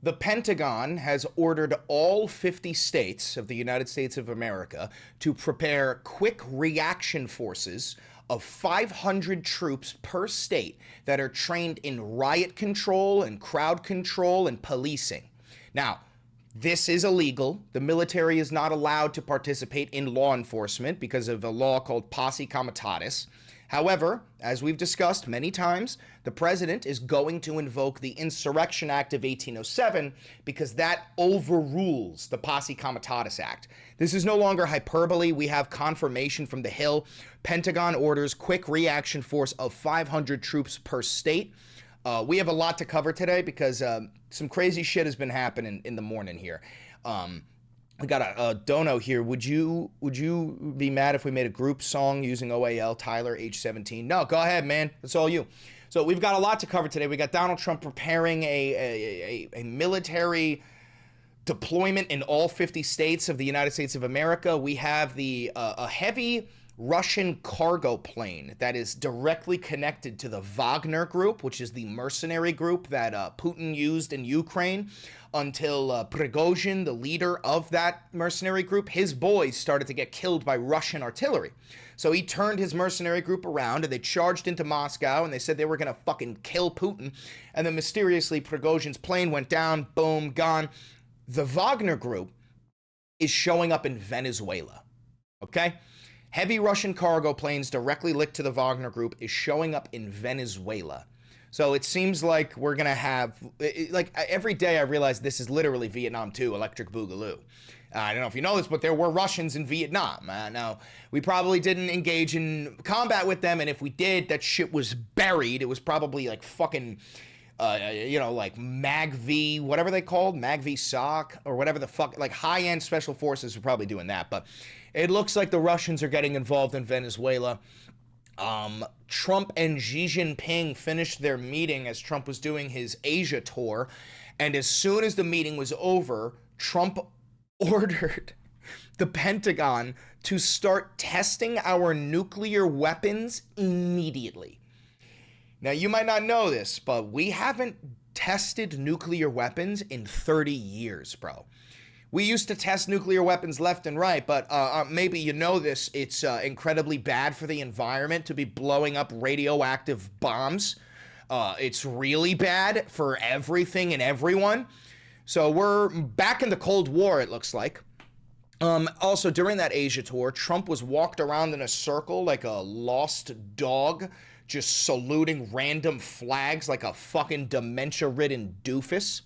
The Pentagon has ordered all 50 states of the United States of America to prepare quick reaction forces of 500 troops per state that are trained in riot control and crowd control and policing. Now, this is illegal. The military is not allowed to participate in law enforcement because of a law called posse comitatus. However, as we've discussed many times, the president is going to invoke the Insurrection Act of 1807 because that overrules the Posse Comitatus Act. This is no longer hyperbole. We have confirmation from the Hill. Pentagon orders quick reaction force of 500 troops per state. We have a lot to cover today because some crazy shit has been happening in the morning here. We got a dono here. Would you be mad if we made a group song using OAL, Tyler, age 17? No, go ahead, man. It's all you. So we've got a lot to cover today. We got Donald Trump preparing a military deployment in all 50 states of the United States of America. We have a heavy Russian cargo plane that is directly connected to the Wagner Group, which is the mercenary group that Putin used in Ukraine until Prigozhin, the leader of that mercenary group, his boys started to get killed by Russian artillery. So he turned his mercenary group around and they charged into Moscow and they said they were going to fucking kill Putin. And then mysteriously Prigozhin's plane went down, boom, gone. The Wagner Group is showing up in Venezuela, okay? Heavy Russian cargo planes directly linked to the Wagner Group is showing up in Venezuela. So it seems like we're going to have, like every day I realize this is literally Vietnam 2, Electric Boogaloo. I don't know if you know this, but there were Russians in Vietnam. Now, we probably didn't engage in combat with them, and if we did, that shit was buried. It was probably like fucking, like MAG-V, whatever they called, MAG-V SOC, or whatever the fuck, like high-end special forces were probably doing that, but it looks like the Russians are getting involved in Venezuela. Trump and Xi Jinping finished their meeting as Trump was doing his Asia tour, and as soon as the meeting was over, Trump ordered the Pentagon to start testing our nuclear weapons immediately. Now, you might not know this, but we haven't tested nuclear weapons in 30 years, bro. We used to test nuclear weapons left and right, but maybe you know this, it's incredibly bad for the environment to be blowing up radioactive bombs. It's really bad for everything and everyone. So we're back in the Cold War, it looks like. Also, during that Asia tour, Trump was walked around in a circle like a lost dog, just saluting random flags like a fucking dementia-ridden doofus.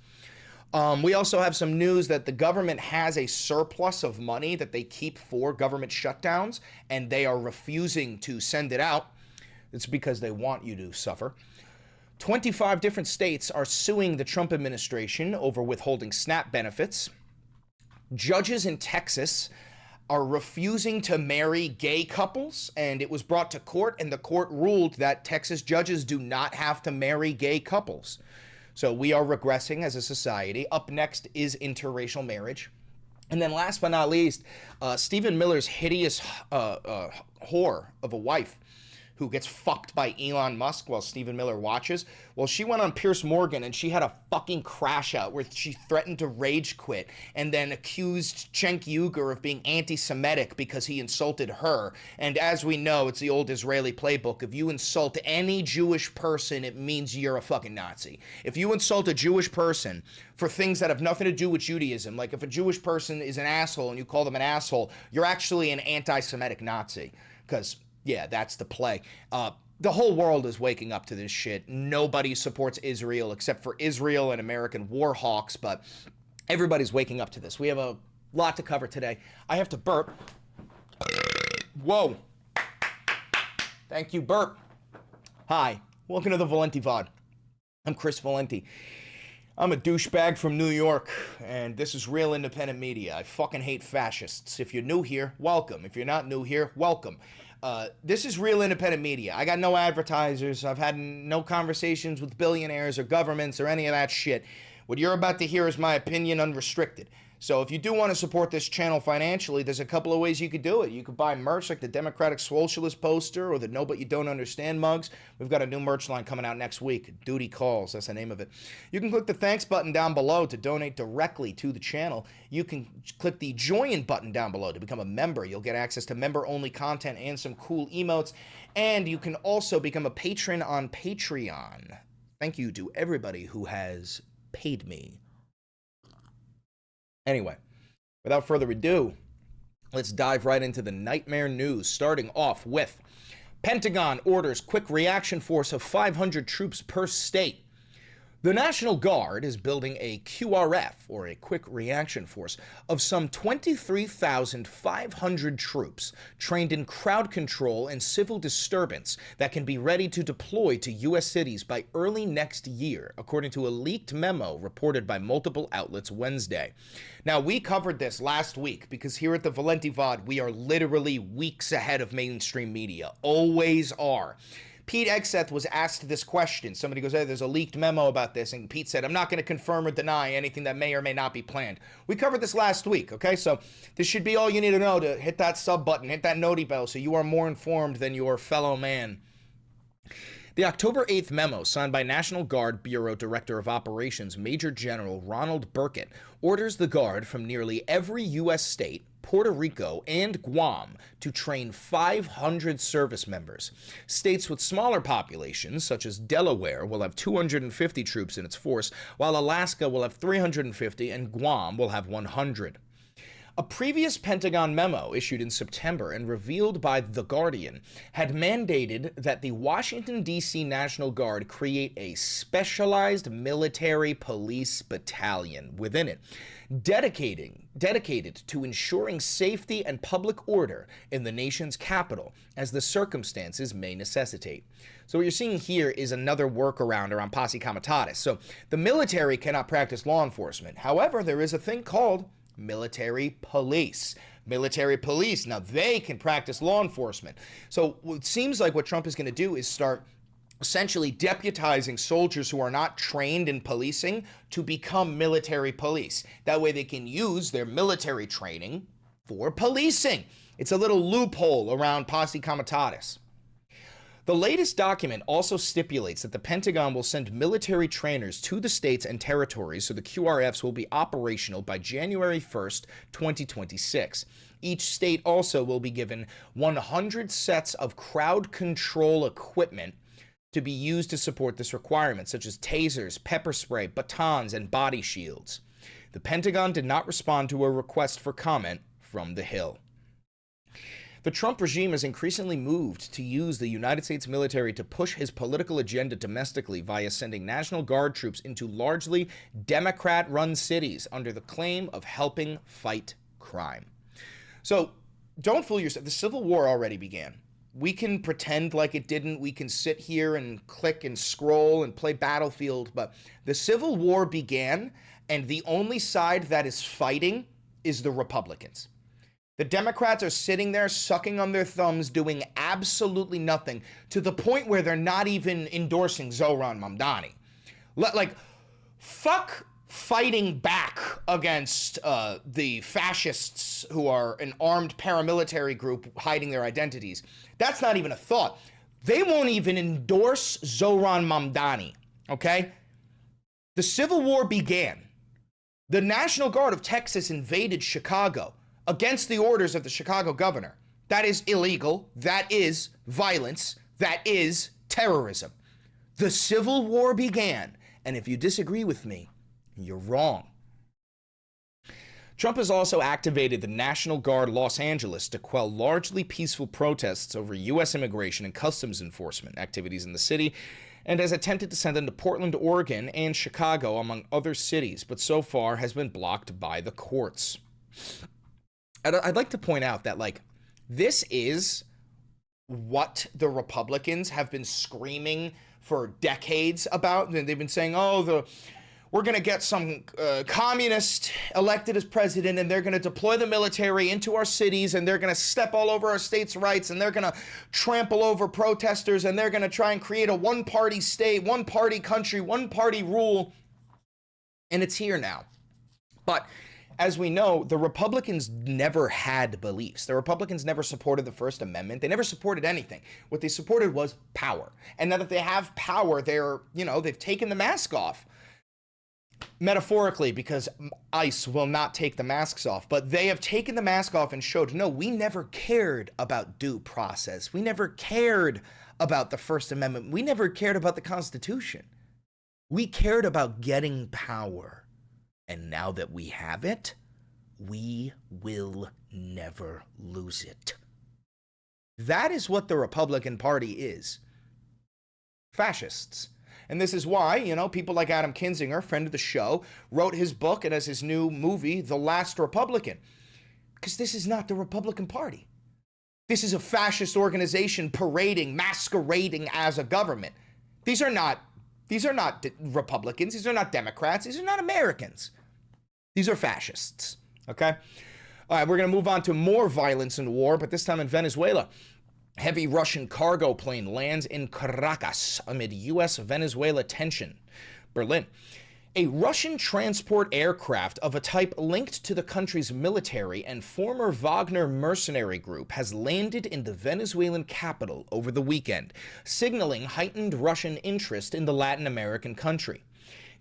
We also have some news that the government has a surplus of money that they keep for government shutdowns, and they are refusing to send it out. It's because they want you to suffer. 25 different states are suing the Trump administration over withholding SNAP benefits. Judges in Texas are refusing to marry gay couples, and it was brought to court, and the court ruled that Texas judges do not have to marry gay couples. So we are regressing as a society. Up next is interracial marriage. And then last but not least, Stephen Miller's hideous whore of a wife who gets fucked by Elon Musk while Stephen Miller watches. Well, she went on Piers Morgan and she had a fucking crash out where she threatened to rage quit and then accused Cenk Uygur of being anti-Semitic because he insulted her. And as we know, it's the old Israeli playbook. If you insult any Jewish person, it means you're a fucking Nazi. If you insult a Jewish person for things that have nothing to do with Judaism, like if a Jewish person is an asshole and you call them an asshole, you're actually an anti-Semitic Nazi. Because yeah, that's the play. The whole world is waking up to this shit. Nobody supports Israel except for Israel and American war hawks, but everybody's waking up to this. We have a lot to cover today. I have to burp. Whoa. Thank you, burp. Hi, welcome to the Valenti VOD. I'm Chris Valenti. I'm a douchebag from New York, and this is real independent media. I fucking hate fascists. If you're new here, welcome. If you're not new here, welcome. This is real independent media. I got no advertisers. I've had no conversations with billionaires or governments or any of that shit. What you're about to hear is my opinion unrestricted. So if you do want to support this channel financially, there's a couple of ways you could do it. You could buy merch like the Democratic Socialist poster or the No But You Don't Understand mugs. We've got a new merch line coming out next week. Duty Calls, that's the name of it. You can click the thanks button down below to donate directly to the channel. You can click the join button down below to become a member. You'll get access to member-only content and some cool emotes. And you can also become a patron on Patreon. Thank you to everybody who has paid me. Anyway, without further ado, let's dive right into the nightmare news, starting off with Pentagon orders quick reaction force of 500 troops per state. The National Guard is building a QRF, or a quick reaction force, of some 23,500 troops trained in crowd control and civil disturbance that can be ready to deploy to U.S. cities by early next year, according to a leaked memo reported by multiple outlets Wednesday. Now, we covered this last week because here at the Valenti VOD, we are literally weeks ahead of mainstream media. Always are. Pete Hegseth was asked this question. Somebody goes, hey, there's a leaked memo about this. And Pete said, I'm not going to confirm or deny anything that may or may not be planned. We covered this last week, okay? So this should be all you need to know to hit that sub button, hit that noti bell so you are more informed than your fellow man. The October 8th memo, signed by National Guard Bureau Director of Operations Major General Ronald Burkett, orders the Guard from nearly every U.S. state, Puerto Rico, and Guam to train 500 service members. States with smaller populations, such as Delaware, will have 250 troops in its force, while Alaska will have 350 and Guam will have 100. A previous Pentagon memo issued in September and revealed by The Guardian had mandated that the Washington, D.C. National Guard create a specialized military police battalion within it, dedicated to ensuring safety and public order in the nation's capital as the circumstances may necessitate. So what you're seeing here is another workaround around posse comitatus. So the military cannot practice law enforcement. However, there is a thing called military police. Military police, now they can practice law enforcement. So it seems like what Trump is going to do is start essentially deputizing soldiers who are not trained in policing to become military police. That way they can use their military training for policing. It's a little loophole around posse comitatus. The latest document also stipulates that the Pentagon will send military trainers to the states and territories so the QRFs will be operational by January 1st, 2026. Each state also will be given 100 sets of crowd control equipment to be used to support this requirement, such as tasers, pepper spray, batons, and body shields. The Pentagon did not respond to a request for comment from the Hill. The Trump regime has increasingly moved to use the United States military to push his political agenda domestically via sending National Guard troops into largely Democrat-run cities under the claim of helping fight crime. So don't fool yourself. The Civil War already began. We can pretend like it didn't. We can sit here and click and scroll and play Battlefield, but the Civil War began, and the only side that is fighting is the Republicans. The Democrats are sitting there sucking on their thumbs, doing absolutely nothing, to the point where they're not even endorsing Zohran Mamdani. Like, fuck fighting back against the fascists who are an armed paramilitary group hiding their identities. That's not even a thought. They won't even endorse Zohran Mamdani, okay? The Civil War began. The National Guard of Texas invaded Chicago against the orders of the Chicago governor. That is illegal. That is violence. That is terrorism. The Civil War began, and if you disagree with me, you're wrong. Trump has also activated the National Guard Los Angeles to quell largely peaceful protests over U.S. immigration and customs enforcement activities in the city, and has attempted to send them to Portland, Oregon, and Chicago, among other cities, but so far has been blocked by the courts. I'd like to point out that, like, this is what the Republicans have been screaming for decades about. They've been saying, oh, we're going to get some communist elected as president, and they're going to deploy the military into our cities, and they're going to step all over our states' rights, and they're going to trample over protesters, and they're going to try and create a one-party state, one-party country, one-party rule. And it's here now. But as we know, the Republicans never had beliefs. The Republicans never supported the First Amendment. They never supported anything. What they supported was power. And now that they have power, they've taken the mask off. Metaphorically, because ICE will not take the masks off, but they have taken the mask off and showed, no, we never cared about due process. We never cared about the First Amendment. We never cared about the Constitution. We cared about getting power. And now that we have it, we will never lose it. That is what the Republican Party is. Fascists. And this is why, people like Adam Kinzinger, friend of the show, wrote his book and as his new movie, The Last Republican. Because this is not the Republican Party. This is a fascist organization masquerading as a government. These are not Republicans. These are not Democrats. These are not Americans. These are fascists. Okay? All right, we're going to move on to more violence and war, but this time in Venezuela. Heavy Russian cargo plane lands in Caracas amid U.S.-Venezuela tension. Berlin. A Russian transport aircraft of a type linked to the country's military and former Wagner mercenary group has landed in the Venezuelan capital over the weekend, signaling heightened Russian interest in the Latin American country.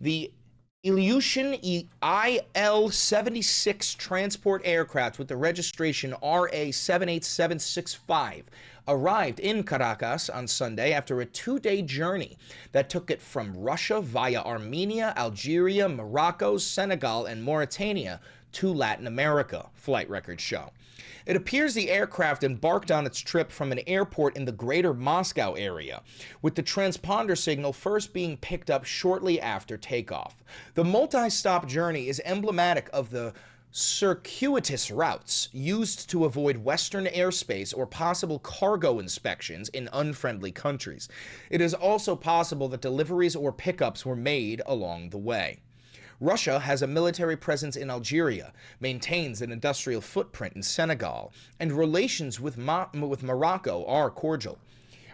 The Ilyushin IL-76 transport aircraft with the registration RA78765 arrived in Caracas on Sunday after a 2-day journey that took it from Russia via Armenia, Algeria, Morocco, Senegal, and Mauritania to Latin America, flight records show. It appears the aircraft embarked on its trip from an airport in the greater Moscow area, with the transponder signal first being picked up shortly after takeoff. The multi-stop journey is emblematic of the circuitous routes used to avoid Western airspace or possible cargo inspections in unfriendly countries. It is also possible that deliveries or pickups were made along the way. Russia has a military presence in Algeria, maintains an industrial footprint in Senegal, and relations with Morocco are cordial.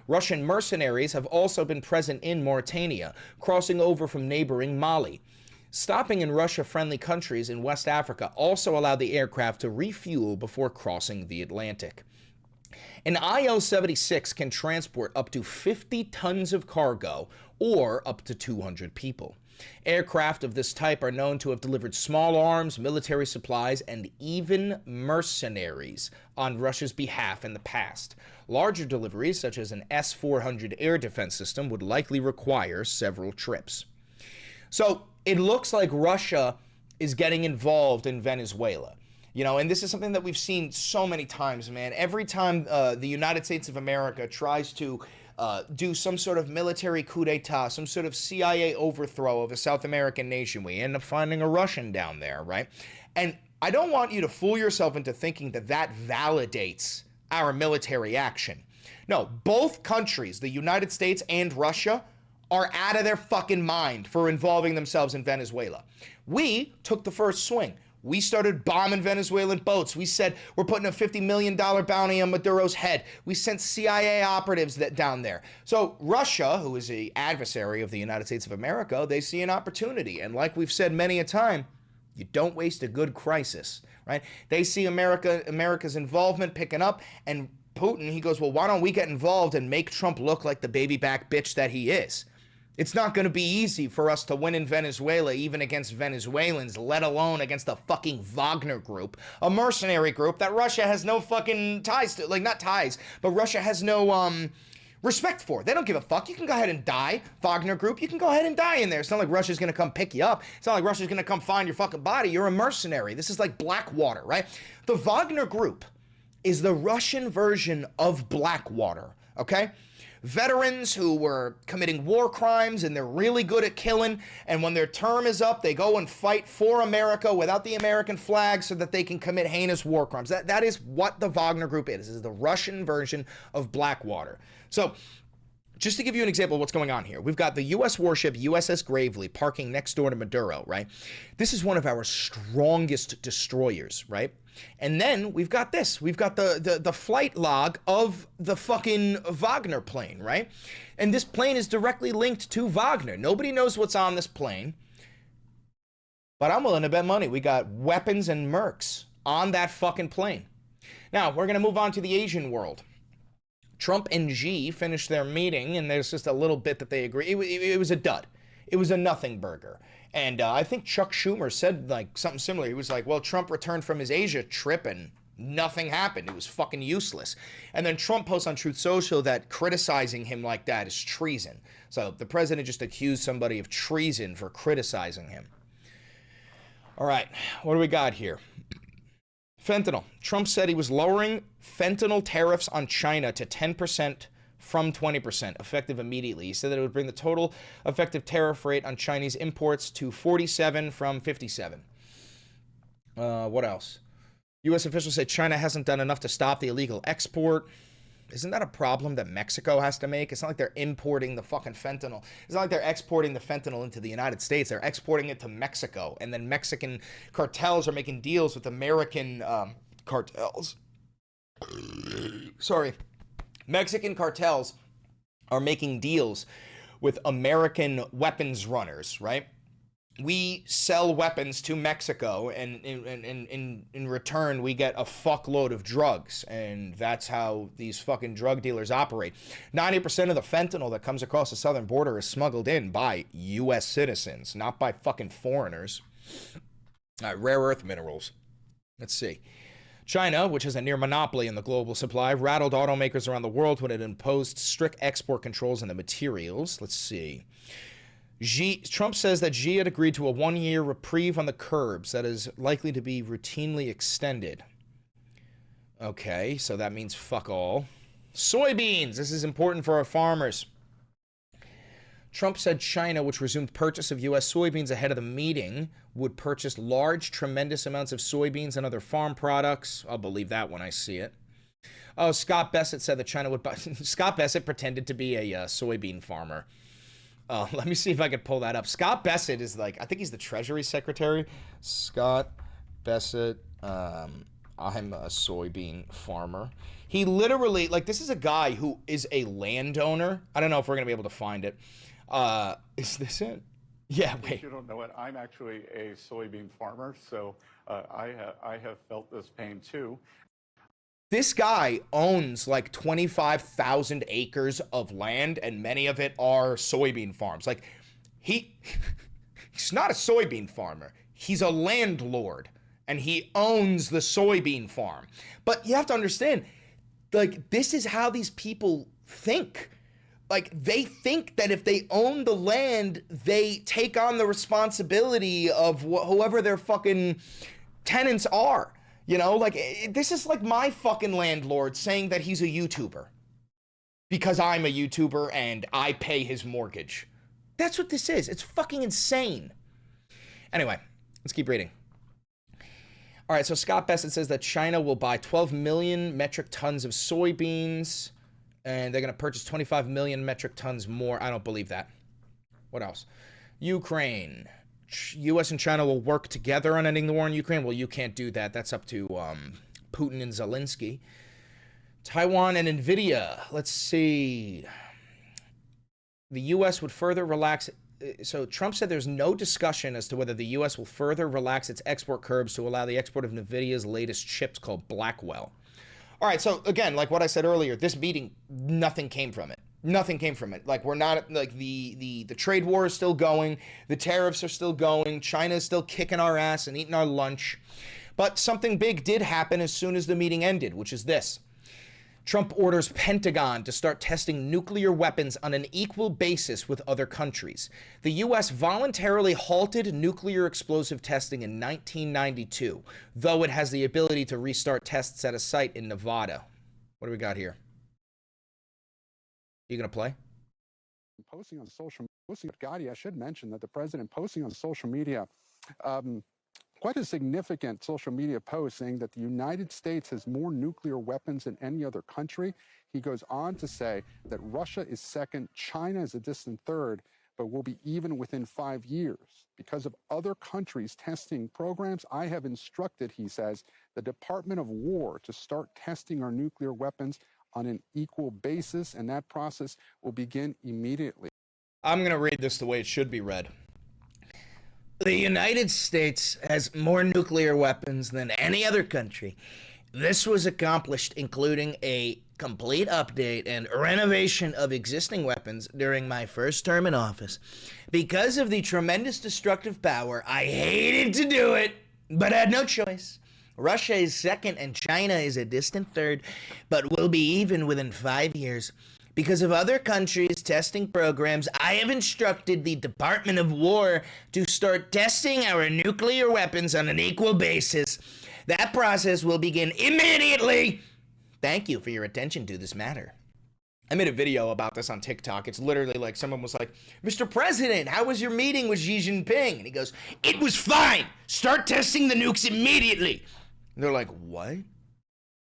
Russian mercenaries have also been present in Mauritania, crossing over from neighboring Mali. Stopping in Russia-friendly countries in West Africa also allowed the aircraft to refuel before crossing the Atlantic. An IL-76 can transport up to 50 tons of cargo or up to 200 people. Aircraft of this type are known to have delivered small arms, military supplies, and even mercenaries on Russia's behalf in the past. Larger deliveries, such as an S-400 air defense system, would likely require several trips. So it looks like Russia is getting involved in Venezuela. And this is something that we've seen so many times, man. Every time the United States of America tries to do some sort of military coup d'etat, some sort of CIA overthrow of a South American nation, we end up finding a Russian down there, right? And I don't want you to fool yourself into thinking that that validates our military action. No, both countries, the United States and Russia, are out of their fucking mind for involving themselves in Venezuela. We took the first swing. We started bombing Venezuelan boats. We said we're putting a $50 million bounty on Maduro's head. We sent CIA operatives down there. So Russia, who is an adversary of the United States of America, they see an opportunity. And like we've said many a time, you don't waste a good crisis, right? They see America's involvement picking up, and Putin, he goes, well, why don't we get involved and make Trump look like the baby back bitch that he is? It's not going to be easy for us to win in Venezuela, even against Venezuelans, let alone against a fucking Wagner group, a mercenary group that Russia has no fucking ties to, like not ties, but Russia has no respect for. They don't give a fuck. You can go ahead and die, Wagner group. You can go ahead and die in there. It's not like Russia's going to come pick you up. It's not like Russia's going to come find your fucking body. You're a mercenary. This is like Blackwater, right? The Wagner group is the Russian version of Blackwater, okay? Veterans who were committing war crimes and they're really good at killing, and when their term is up, they go and fight for America without the American flag so that they can commit heinous war crimes. That is what the Wagner Group is. This is the Russian version of Blackwater. So, just to give you an example of what's going on here, we've got the U.S. warship USS Gravely parking next door to Maduro, right? This is one of our strongest destroyers, right? And then we've got this. We've got the flight log of the fucking Wagner plane, right? And this plane is directly linked to Wagner. Nobody knows what's on this plane. But I'm willing to bet money we got weapons and mercs on that fucking plane. Now, we're going to move on to the Asian world. Trump and Xi finished their meeting, and there's just a little bit that they agree. It was a dud. It was a nothing burger. And I think Chuck Schumer said like something similar. He was like, well, Trump returned from his Asia trip and nothing happened. It was fucking useless. And then Trump posts on Truth Social that criticizing him like that is treason. So the president just accused somebody of treason for criticizing him. All right, what do we got here? Fentanyl. Trump said he was lowering fentanyl tariffs on China to 10% from 20%, effective immediately. He said that it would bring the total effective tariff rate on Chinese imports to 47 from 57. What else? U.S. officials say China hasn't done enough to stop the illegal export. Isn't that a problem that Mexico has to make? It's not like they're importing the fucking fentanyl. It's not like they're exporting the fentanyl into the United States. They're exporting it to Mexico. And then Mexican cartels are making deals with American cartels. Sorry. Mexican cartels are making deals with American weapons runners, right? We sell weapons to Mexico, and in return, we get a fuckload of drugs. And that's how these fucking drug dealers operate. 90% of the fentanyl that comes across the southern border is smuggled in by U.S. citizens, not by fucking foreigners. All right, rare earth minerals. Let's see. China, which has a near monopoly in the global supply, rattled automakers around the world when it imposed strict export controls on the materials. Let's see. Trump says that Xi had agreed to a one-year reprieve on the curbs that is likely to be routinely extended. Okay, so that means fuck all. Soybeans. This is important for our farmers. Trump said China, which resumed purchase of U.S. soybeans ahead of the meeting, would purchase large, tremendous amounts of soybeans and other farm products. I'll believe that when I see it. Oh, Scott Bassett said that China would buy... Scott Bassett pretended to be a soybean farmer. Let me see if I can pull that up. Scott Bassett is like, I think he's the Treasury Secretary. Scott Bassett, I'm a soybean farmer. He literally, like, this is a guy who is a landowner. I don't know if we're going to be able to find it. Is this it? Yeah, wait. If you don't know it, I'm actually a soybean farmer, so I have felt this pain too. This guy owns like 25,000 acres of land, and many of it are soybean farms. Like, he's not a soybean farmer. He's a landlord, and he owns the soybean farm. But you have to understand, like, this is how these people think. Like, they think that if they own the land, they take on the responsibility of whoever their fucking tenants are. You know, like, this is like my fucking landlord saying that he's a YouTuber because I'm a YouTuber and I pay his mortgage. That's what this is. It's fucking insane. Anyway, let's keep reading. All right, so Scott Bassett says that China will buy 12 million metric tons of soybeans, and they're going to purchase 25 million metric tons more. I don't believe that. What else? Ukraine. U.S. and China will work together on ending the war in Ukraine. Well, you can't do that. That's up to Putin and Zelensky. Taiwan and NVIDIA. Let's see. The U.S. would further relax. So Trump said there's no discussion as to whether the U.S. will further relax its export curbs to allow the export of NVIDIA's latest chips called Blackwell. All right, so again, like what I said earlier, this meeting, nothing came from it. Nothing came from it. Like, we're not, like, the trade war is still going. The tariffs are still going. China is still kicking our ass and eating our lunch. But something big did happen as soon as the meeting ended, which is this. Trump orders Pentagon to start testing nuclear weapons on an equal basis with other countries. The U.S. voluntarily halted nuclear explosive testing in 1992, though it has the ability to restart tests at a site in Nevada. What do we got here? You gonna play? Posting on social media, Gotti, I should mention that the president posting on social media, quite a significant social media post saying that the United States has more nuclear weapons than any other country. He goes on to say that Russia is second, China is a distant third, but will be even within 5 years. Because of other countries testing programs, I have instructed, he says, the Department of War to start testing our nuclear weapons on an equal basis, and that process will begin immediately. I'm going to read this the way it should be read. The United States has more nuclear weapons than any other country. This was accomplished including a complete update and renovation of existing weapons during my first term in office. Because of the tremendous destructive power, I hated to do it, but had no choice. Russia is second and China is a distant third, but will be even within 5 years. Because of other countries' testing programs, I have instructed the Department of War to start testing our nuclear weapons on an equal basis. That process will begin immediately. Thank you for your attention to this matter. I made a video about this on TikTok. It's literally like someone was like, Mr. President, how was your meeting with Xi Jinping? And he goes, it was fine. Start testing the nukes immediately. And they're like, what?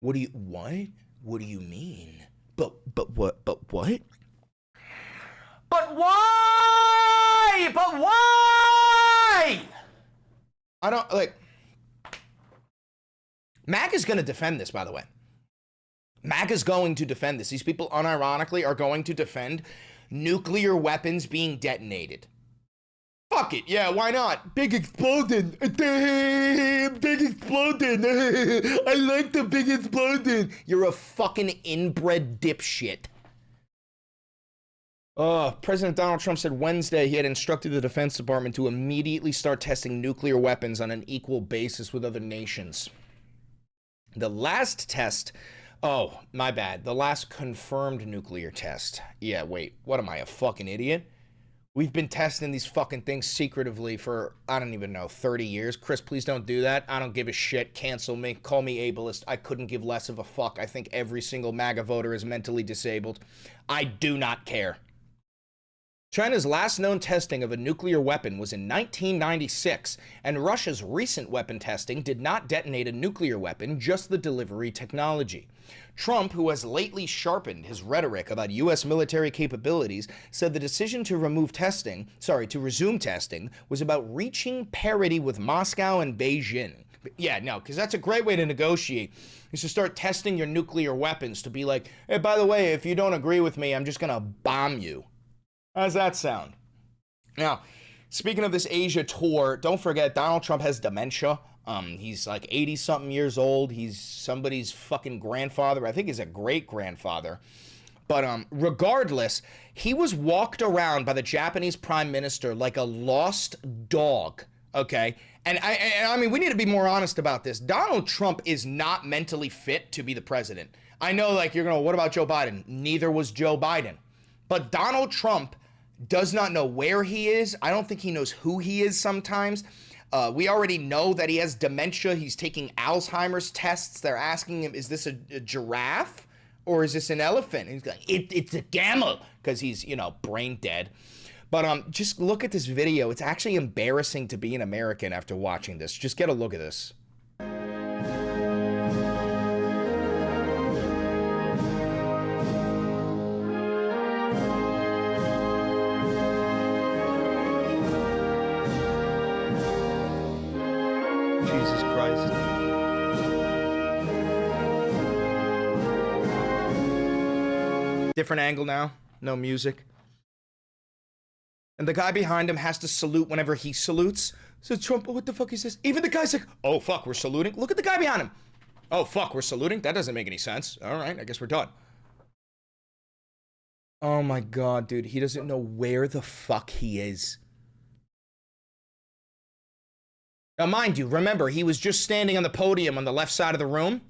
What do you mean? But what? But why? But why? I don't, like, Mac is going to defend this, by the way. Mac is going to defend this. These people, unironically, are going to defend nuclear weapons being detonated. Fuck it. Yeah, why not? Big explosion. Damn, big explosion. I like the big explosion. You're a fucking inbred dipshit. President Donald Trump said Wednesday he had instructed the Defense Department to immediately start testing nuclear weapons on an equal basis with other nations. The last test, oh, my bad. The last confirmed nuclear test. Yeah, wait, what am I, a fucking idiot? We've been testing these fucking things secretively for, I don't even know, 30 years. Chris, please don't do that. I don't give a shit. Cancel me. Call me ableist. I couldn't give less of a fuck. I think every single MAGA voter is mentally disabled. I do not care. China's last known testing of a nuclear weapon was in 1996, and Russia's recent weapon testing did not detonate a nuclear weapon, just the delivery technology. Trump, who has lately sharpened his rhetoric about U.S. military capabilities, said the decision to resume testing was about reaching parity with Moscow and Beijing. Yeah, no, because that's a great way to negotiate, is to start testing your nuclear weapons, to be like, hey, by the way, if you don't agree with me, I'm just going to bomb you. How's that sound? Now, speaking of this Asia tour, don't forget Donald Trump has dementia. He's like 80-something years old. He's somebody's fucking grandfather. I think he's a great-grandfather. But regardless, he was walked around by the Japanese prime minister like a lost dog, okay? And I mean, we need to be more honest about this. Donald Trump is not mentally fit to be the president. I know, like, you're going to, what about Joe Biden? Neither was Joe Biden. But Donald Trump does not know where he is. I don't think he knows who he is sometimes. We already know that he has dementia. He's taking Alzheimer's tests. They're asking him, is this a giraffe or is this an elephant? And he's going, it's a camel, because he's, you know, brain dead. But just look at this video. It's actually embarrassing to be an American after watching this. Just get a look at this. Jesus Christ. Different angle now. No music. And the guy behind him has to salute whenever he salutes. So Trump, what the fuck is this? Even the guy's like, oh fuck, we're saluting? Look at the guy behind him. Oh fuck, we're saluting? That doesn't make any sense. All right, I guess we're done. Oh my god, dude. He doesn't know where the fuck he is. Now, mind you, remember, he was just standing on the podium on the left side of the room,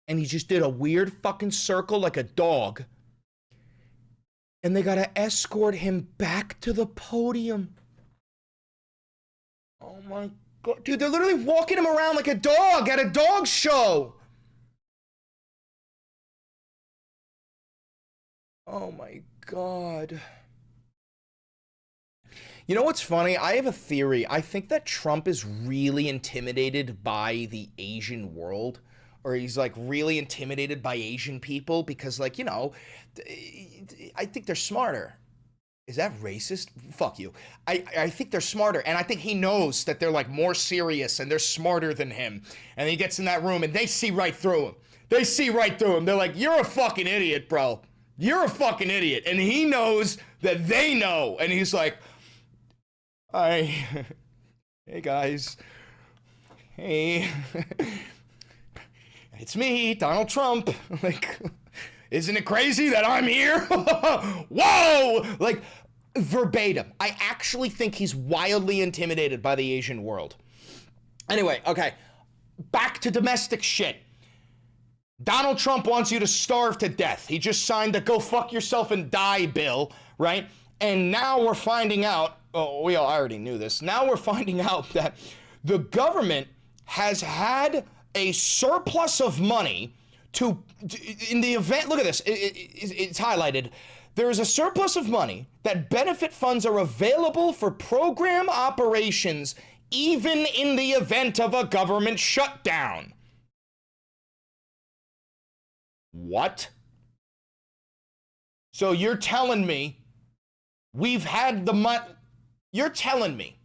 and he just did a weird fucking circle like a dog. And they gotta escort him back to the podium. Oh my god. Dude, they're literally walking him around like a dog at a dog show. Oh my god. You know what's funny? I have a theory. I think that Trump is really intimidated by the Asian world, or he's like really intimidated by Asian people because, like, you know, I think they're smarter. Is that racist? Fuck you. I think they're smarter, and I think he knows that they're like more serious and they're smarter than him. And he gets in that room and they see right through him. They see right through him. They're like, you're a fucking idiot, bro. You're a fucking idiot. And he knows that they know. And he's like, Hey guys. Hey. It's me, Donald Trump. Like, isn't it crazy that I'm here? Whoa! Like, verbatim. I actually think he's wildly intimidated by the Asian world. Anyway, okay. Back to domestic shit. Donald Trump wants you to starve to death. He just signed the go fuck yourself and die bill, right? And now we're finding out, oh, I already knew this. Now we're finding out that the government has had a surplus of money to, in the event, look at this, it's highlighted. There is a surplus of money that benefit funds are available for program operations even in the event of a government shutdown. What? So you're telling me we've had the money? You're telling me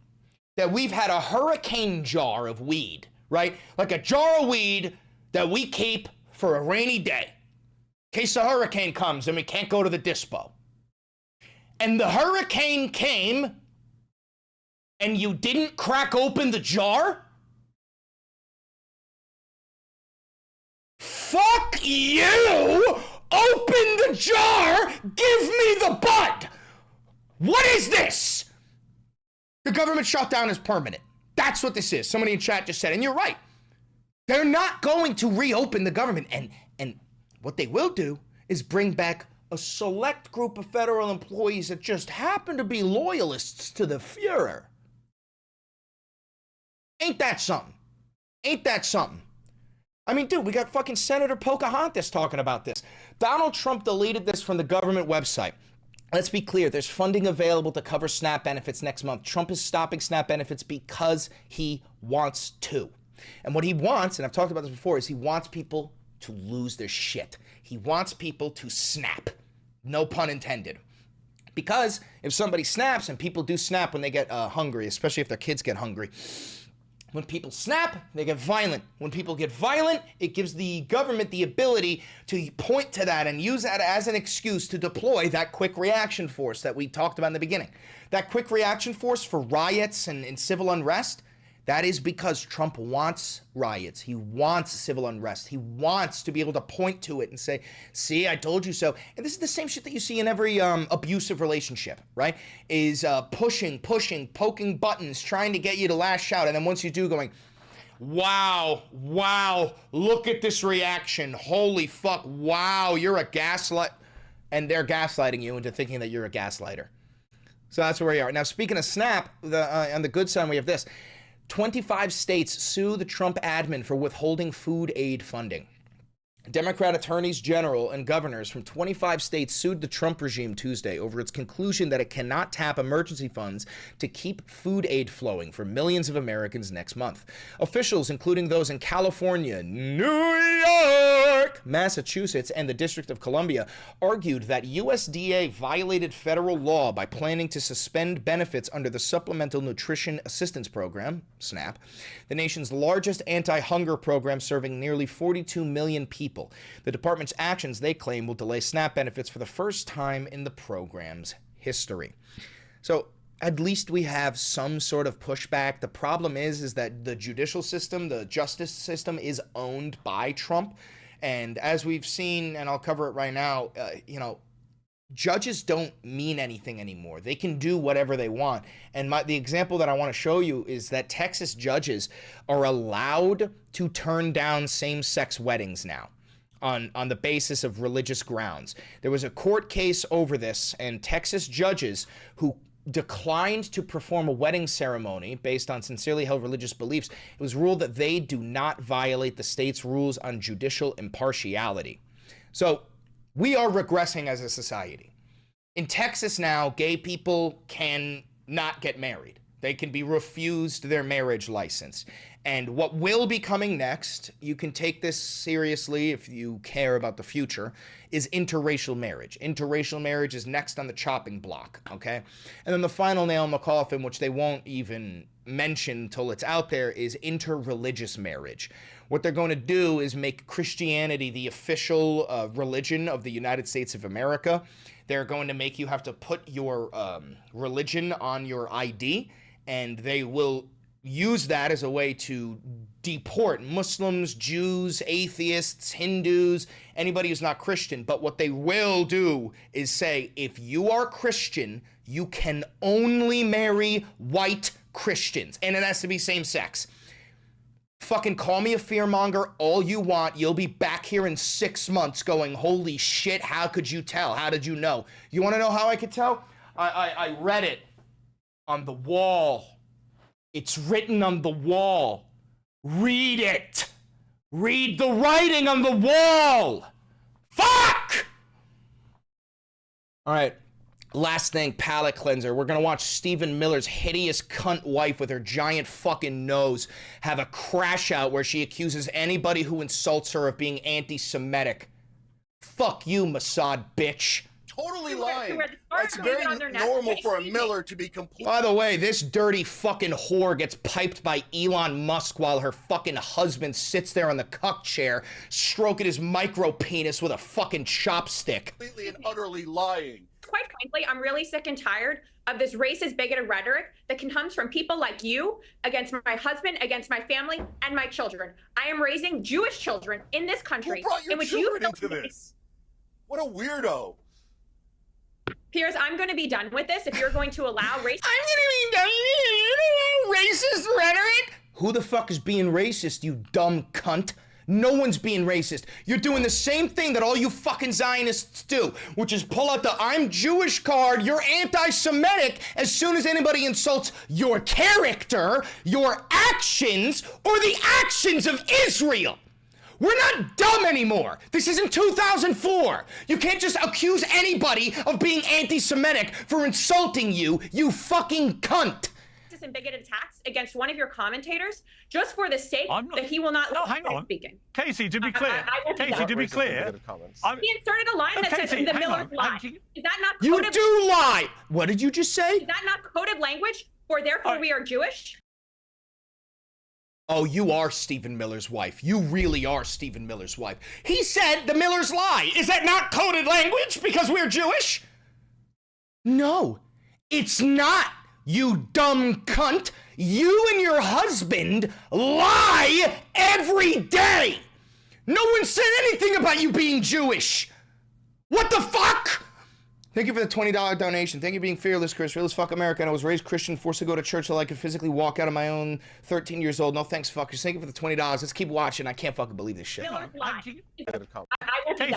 that we've had a hurricane jar of weed, right? Like a jar of weed that we keep for a rainy day, in case a hurricane comes and we can't go to the dispo. And the hurricane came and you didn't crack open the jar? Fuck you! Open the jar! Give me the bud! What is this? The government shutdown is permanent. That's what this is. Somebody in chat just said, and you're right. They're not going to reopen the government. And what they will do is bring back a select group of federal employees that just happen to be loyalists to the Fuhrer. Ain't that something? Ain't that something? I mean, dude, we got fucking Senator Pocahontas talking about this. Donald Trump deleted this from the government website. Let's be clear, there's funding available to cover SNAP benefits next month. Trump is stopping SNAP benefits because he wants to. And what he wants, and I've talked about this before, is he wants people to lose their shit. He wants people to snap. No pun intended. Because if somebody snaps, and people do snap when they get hungry, especially if their kids get hungry, when people snap, they get violent. When people get violent, it gives the government the ability to point to that and use that as an excuse to deploy that quick reaction force that we talked about in the beginning. That quick reaction force for riots and civil unrest, that is because Trump wants riots. He wants civil unrest. He wants to be able to point to it and say, see, I told you so. And this is the same shit that you see in every abusive relationship, right? Is pushing, poking buttons, trying to get you to lash out. And then once you do, going, wow, look at this reaction. Holy fuck, wow, you're a gaslight. And they're gaslighting you into thinking that you're a gaslighter. So that's where we are. Now, speaking of Snap, on the good side, we have this. 25 states sue the Trump admin for withholding food aid funding. Democrat attorneys general and governors from 25 states sued the Trump regime Tuesday over its conclusion that it cannot tap emergency funds to keep food aid flowing for millions of Americans next month. Officials, including those in California, New York, Massachusetts, and the District of Columbia, argued that USDA violated federal law by planning to suspend benefits under the Supplemental Nutrition Assistance Program, SNAP, the nation's largest anti-hunger program serving nearly 42 million people. The department's actions, they claim, will delay SNAP benefits for the first time in the program's history. So at least we have some sort of pushback. The problem is that the judicial system, the justice system, is owned by Trump. And as we've seen, and I'll cover it right now, judges don't mean anything anymore. They can do whatever they want. And the example that I want to show you is that Texas judges are allowed to turn down same-sex weddings now on the basis of religious grounds. There was a court case over this, and Texas judges who declined to perform a wedding ceremony based on sincerely held religious beliefs, it was ruled that they do not violate the state's rules on judicial impartiality. So we are regressing as a society. In Texas now, gay people can not get married. They can be refused their marriage license. And what will be coming next, you can take this seriously if you care about the future, is interracial marriage. Interracial marriage is next on the chopping block, okay? And then the final nail in the coffin, which they won't even mention until it's out there, is interreligious marriage. What they're going to do is make Christianity the official religion of the United States of America. They're going to make you have to put your religion on your ID, and they will use that as a way to deport Muslims, Jews, atheists, Hindus, anybody who's not Christian. But what they will do is say, if you are Christian, you can only marry white Christians. And it has to be same sex. Fucking call me a fearmonger all you want. You'll be back here in 6 months going, holy shit, how could you tell? How did you know? You want to know how I could tell? I read it on the wall. It's written on the wall. Read it. Read the writing on the wall. Fuck! All right. Last thing, palate cleanser. We're gonna watch Stephen Miller's hideous cunt wife with her giant fucking nose have a crash out where she accuses anybody who insults her of being anti-Semitic. Fuck you, Mossad bitch. Totally lying. It's very normal for a Miller to be complete. By the way, this dirty fucking whore gets piped by Elon Musk while her fucking husband sits there on the cuck chair, stroking his micro penis with a fucking chopstick. Completely and utterly lying. Quite frankly, I'm really sick and tired of this racist, bigoted rhetoric that comes from people like you against my husband, against my family, and my children. I am raising Jewish children in this country. Who brought your in which children into this? What a weirdo. Piers, I'm going to be done with this if you're going to allow racist. I'm gonna be done with racist rhetoric. Who the fuck is being racist, you dumb cunt? No one's being racist. You're doing the same thing that all you fucking Zionists do, which is pull out the I'm Jewish card, you're anti-Semitic as soon as anybody insults your character, your actions, or the actions of Israel. We're not dumb anymore. This isn't 2004. You can't just accuse anybody of being anti-Semitic for insulting you, you fucking cunt. And bigoted attacks against one of your commentators just for the sake that he will not hang on. speaking. Casey, to be clear, Casey, to be clear, he inserted a line that says the Miller's lie. Is that not you coded? You do lie. What did you just say? Is that not coded language for therefore we are Jewish? Oh, you are Stephen Miller's wife. You really are Stephen Miller's wife. He said the Miller's lie. Is that not coded language because we're Jewish? No, it's not. You dumb cunt. You and your husband lie every day. No one said anything about you being Jewish. What the fuck? Thank you for the $20 donation. Thank you for being fearless, Chris. Fearless fuck America. And I was raised Christian, forced to go to church so I could physically walk out on my own, 13 years old. No thanks, fuckers. Thank you for the $20. Let's keep watching. I can't fucking believe this shit. Casey,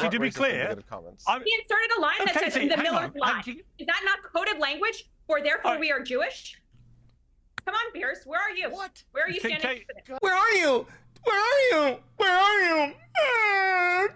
to be clear, he inserted a line that says the Miller's lie. Is that not coded language for therefore we are Jewish? Come on, Pierce. Where are you? What? Where are you standing? Where are you? Where are you? Where are you?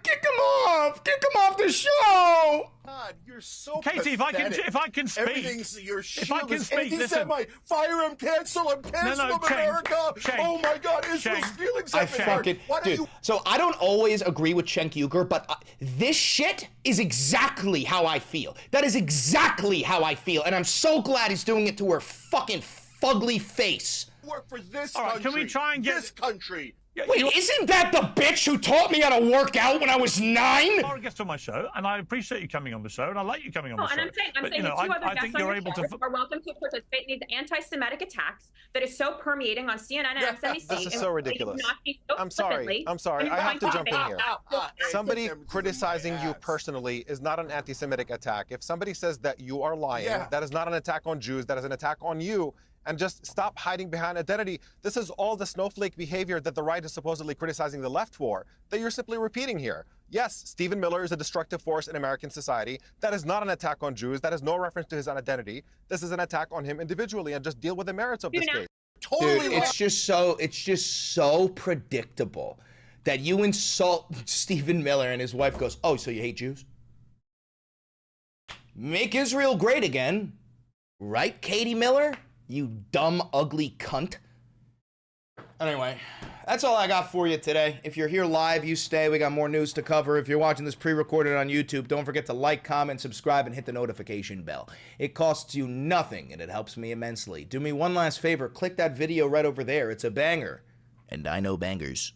Kick him off! Kick him off the show! God, you're so Casey, pathetic. if I can speak, everything's your shield. If I can speak, listen. Fire him, cancel him, America. Oh my God, Israel's feelings I everywhere. fucking dude. So I don't always agree with Cenk Uygur, but this shit is exactly how I feel. That is exactly how I feel, and I'm so glad he's doing it to her fucking fugly face. Work for this All right, country. can we try and get this country? Wait, isn't that the bitch who taught me how to work out when I was 9? Laura gets on my show, and I appreciate you coming on the show, and I like you coming on the show. And I'm saying you know, the two other I guests think on you're your able show to are welcome to participate in these anti-Semitic attacks that is so permeating on CNN and MSNBC. This is so ridiculous. I'm sorry. I have to jump in here. Somebody criticizing you personally is not an anti-Semitic attack. If somebody says that you are lying, that is not an attack on Jews, that is an attack on you. And just stop hiding behind identity. This is all the snowflake behavior that the right is supposedly criticizing the left for, that you're simply repeating here. Yes, Stephen Miller is a destructive force in American society. That is not an attack on Jews. That is no reference to his identity. This is an attack on him individually, and just deal with the merits of this case. Dude, it's just so predictable that you insult Stephen Miller and his wife goes, oh, so you hate Jews? Make Israel great again. Right, Katie Miller? You dumb, ugly cunt. Anyway, that's all I got for you today. If you're here live, you stay. We got more news to cover. If you're watching this pre-recorded on YouTube, don't forget to like, comment, subscribe, and hit the notification bell. It costs you nothing, and it helps me immensely. Do me one last favor. Click that video right over there. It's a banger. And I know bangers.